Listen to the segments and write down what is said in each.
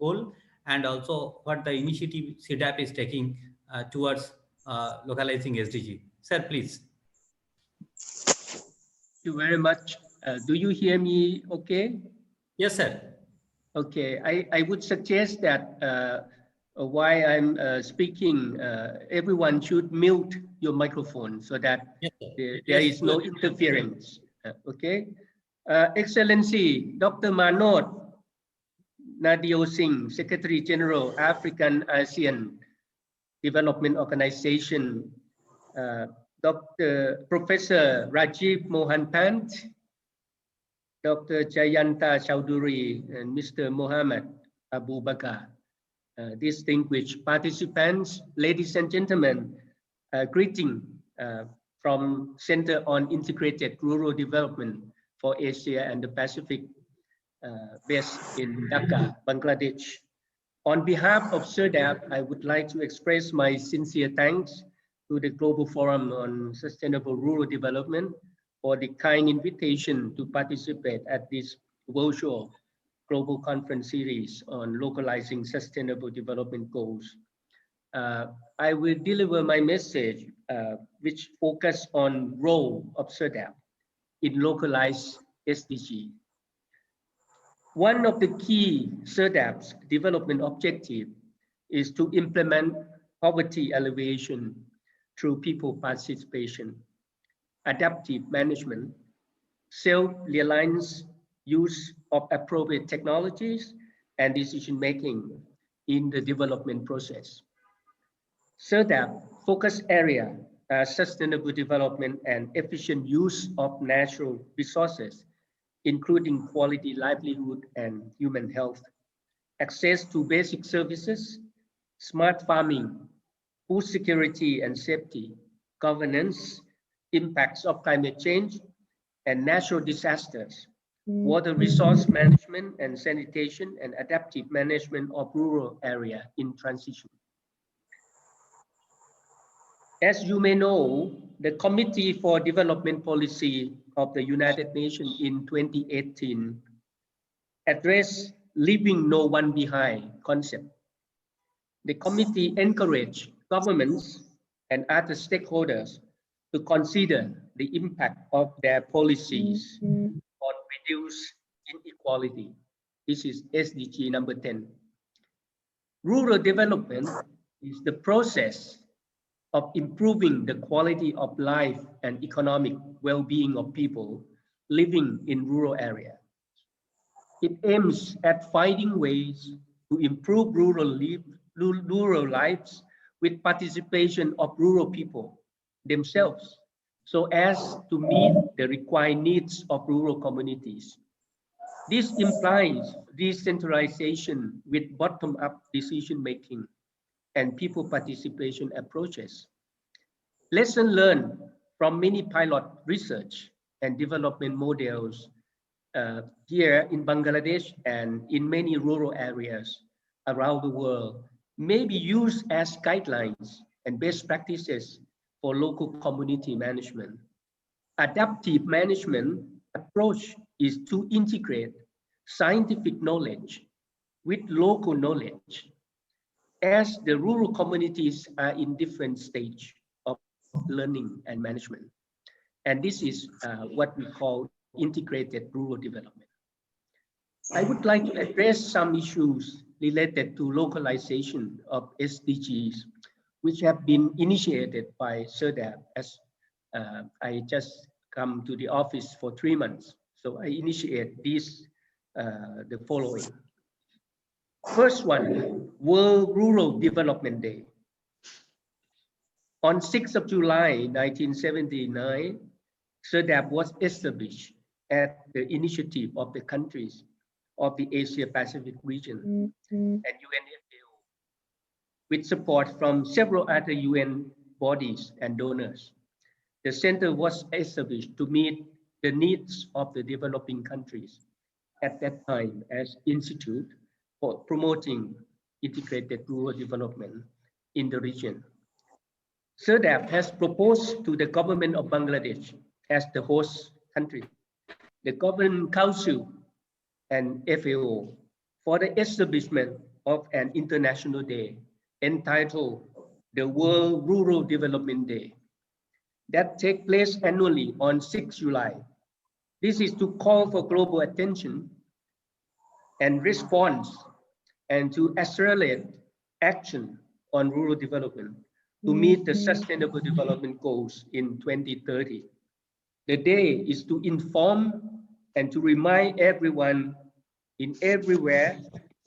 goal, and also what the initiative CDAP is taking towards localizing SDG. Sir, please. Thank you very much. Do you hear me okay? Yes, sir. Okay, I would suggest that while I'm speaking, everyone should mute your microphone so that yes, there is no interference. Okay. Excellency, Dr. Manod Nadio Singh, Secretary General, African ASEAN Development Organization, Professor Rajiv Mohan Pant, Dr. Jayanta Chowdhury, and Mr. Mohammed Abu Bakar. Distinguished participants, ladies and gentlemen, greeting from Center on Integrated Rural Development for Asia and the Pacific, based in Dhaka, Bangladesh. On behalf of SDGs, I would like to express my sincere thanks to the Global Forum on Sustainable Rural Development for the kind invitation to participate at this virtual global conference series on localizing sustainable development goals. I will deliver my message, which focus on role of SDGs in localized SDG. One of the key SDGs development objective is to implement poverty alleviation through people participation, adaptive management, self-reliance, use of appropriate technologies, and decision-making in the development process. SDGs focus area sustainable development and efficient use of natural resources, including quality livelihood and human health, access to basic services, smart farming, food security and safety, governance, impacts of climate change and natural disasters, water resource management and sanitation, and adaptive management of rural area in transition. As you may know, the Committee for Development Policy of the United Nations in 2018 addressed leaving no one behind concept. The committee encouraged governments and other stakeholders to consider the impact of their policies on reduce inequality. This is SDG number 10. Rural development is the process of improving the quality of life and economic well-being of people living in rural areas. It aims at finding ways to improve rural lives with participation of rural people themselves, so as to meet the required needs of rural communities. This implies decentralization with bottom-up decision-making and people participation approaches. Lessons learned from many pilot research and development models here in Bangladesh and in many rural areas around the world may be used as guidelines and best practices for local community management. Adaptive management approach is to integrate scientific knowledge with local knowledge, as the rural communities are in different stages of learning and management. And this is what we call integrated rural development. I would like to address some issues related to localization of SDGs, which have been initiated by SDGs, as I just come to the office for 3 months. So I initiate these, the following. First one, World Rural Development Day. On 6th of July, 1979, SDGs was established at the initiative of the countries of the Asia-Pacific region and UNFAO, with support from several other UN bodies and donors. The center was established to meet the needs of the developing countries at that time as institute for promoting integrated rural development in the region. SDGs has proposed to the government of Bangladesh as the host country, the Governing Council and FAO for the establishment of an international day entitled the World Rural Development Day that takes place annually on 6 July. This is to call for global attention and response and to accelerate action on rural development to meet the Sustainable Development Goals in 2030. The day is to inform and to remind everyone in everywhere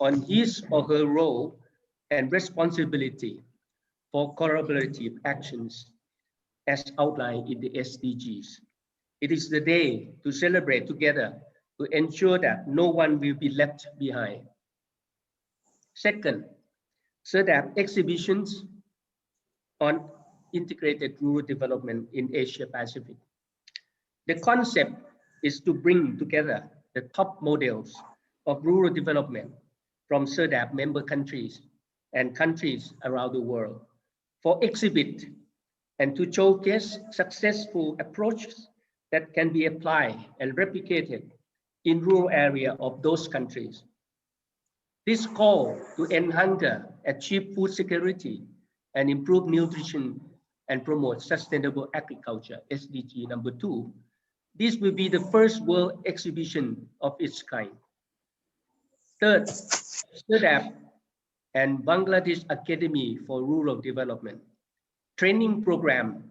on his or her role and responsibility for collaborative actions as outlined in the SDGs. It is the day to celebrate together to ensure that no one will be left behind. Second, SDGs exhibitions on integrated rural development in Asia Pacific. The concept is to bring together the top models of rural development from SDGs member countries and countries around the world for exhibit and to showcase successful approaches that can be applied and replicated in rural areas of those countries. This call to end hunger, achieve food security, and improve nutrition and promote sustainable agriculture, SDG number 2. This will be the first world exhibition of its kind. Third, SDGs and Bangladesh Academy for Rural Development training program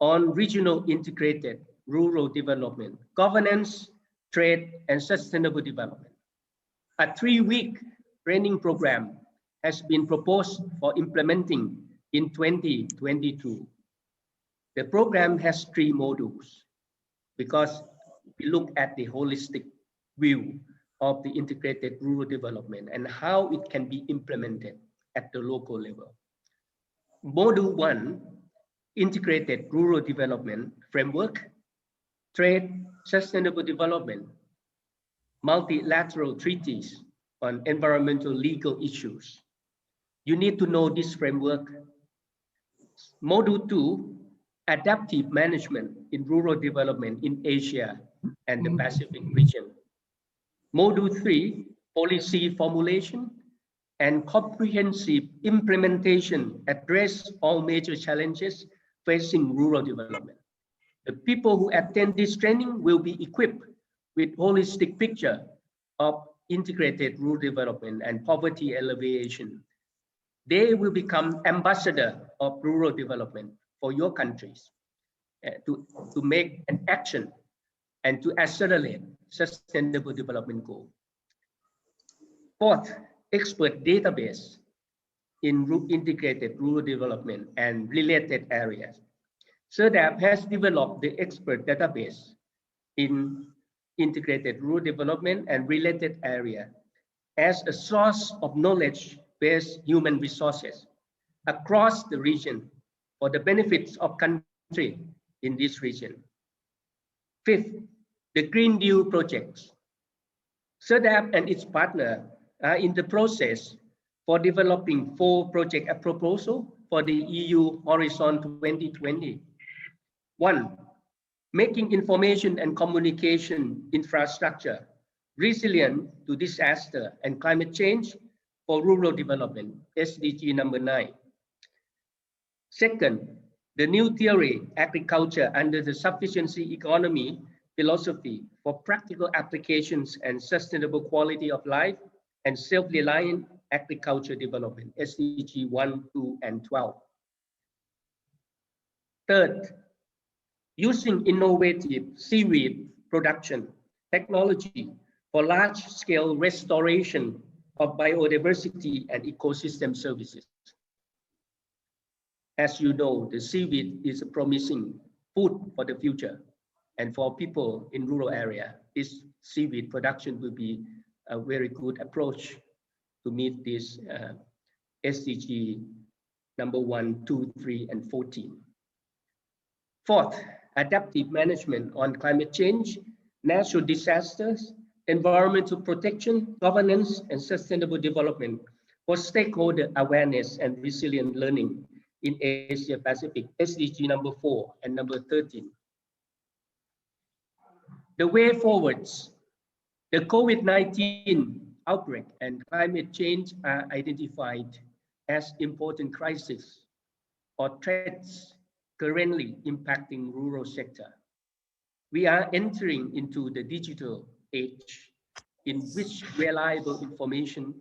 on regional integrated rural development, governance, trade, and sustainable development. A 3-week training program has been proposed for implementing in 2022. The program has 3 modules because we look at the holistic view of the integrated rural development and how it can be implemented at the local level. Module 1, integrated rural development framework, trade, sustainable development, multilateral treaties on environmental legal issues. You need to know this framework. Module 2, adaptive management in rural development in Asia and the Pacific region. Module 3, policy formulation and comprehensive implementation address all major challenges facing rural development. The people who attend this training will be equipped with holistic picture of integrated rural development and poverty alleviation. They will become ambassador of rural development for your countries to make an action and to accelerate sustainable development goal. Fourth, expert database in integrated rural development and related areas. SDGs has developed the expert database in integrated rural development and related area as a source of knowledge-based human resources across the region for the benefits of country in this region. Fifth, the Green Deal projects. SDGs and its partner are in the process for developing 4 project proposals for the EU Horizon 2020. 1, making information and communication infrastructure resilient to disaster and climate change for rural development, SDG number 9. Second, the new theory, agriculture under the sufficiency economy philosophy for practical applications and sustainable quality of life and self-reliant agriculture development, SDG 1, 2, and 12. Third, using innovative seaweed production technology for large-scale restoration of biodiversity and ecosystem services. As you know, the seaweed is a promising food for the future, and for people in rural area, this seaweed production will be a very good approach to meet this SDG number 1, 2, 3, and 14. Fourth, adaptive management on climate change, natural disasters, environmental protection, governance, and sustainable development for stakeholder awareness and resilient learning in Asia Pacific, SDG number 4 and number 13. The way forwards, the COVID-19 outbreak and climate change are identified as important crises or threats currently impacting rural sector. We are entering into the digital age in which reliable information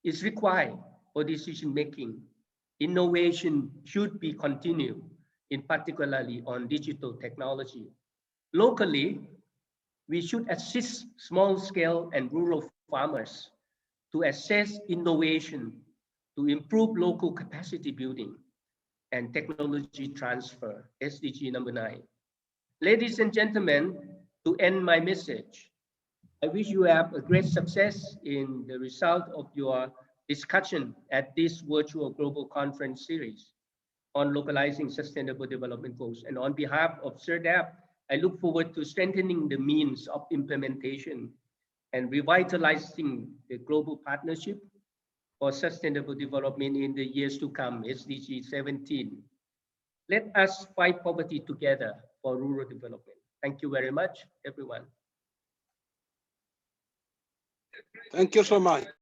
is required for decision making. Innovation should be continued, in particularly on digital technology. Locally, we should assist small-scale and rural farmers to assess innovation to improve local capacity building and technology transfer, SDG number 9. Ladies and gentlemen, to end my message, I wish you have a great success in the result of your discussion at this virtual global conference series on localizing sustainable development goals. And on behalf of SERDAP, I look forward to strengthening the means of implementation and revitalizing the global partnership for sustainable development in the years to come, SDG 17. Let us fight poverty together for rural development. Thank you very much, everyone. Thank you so much.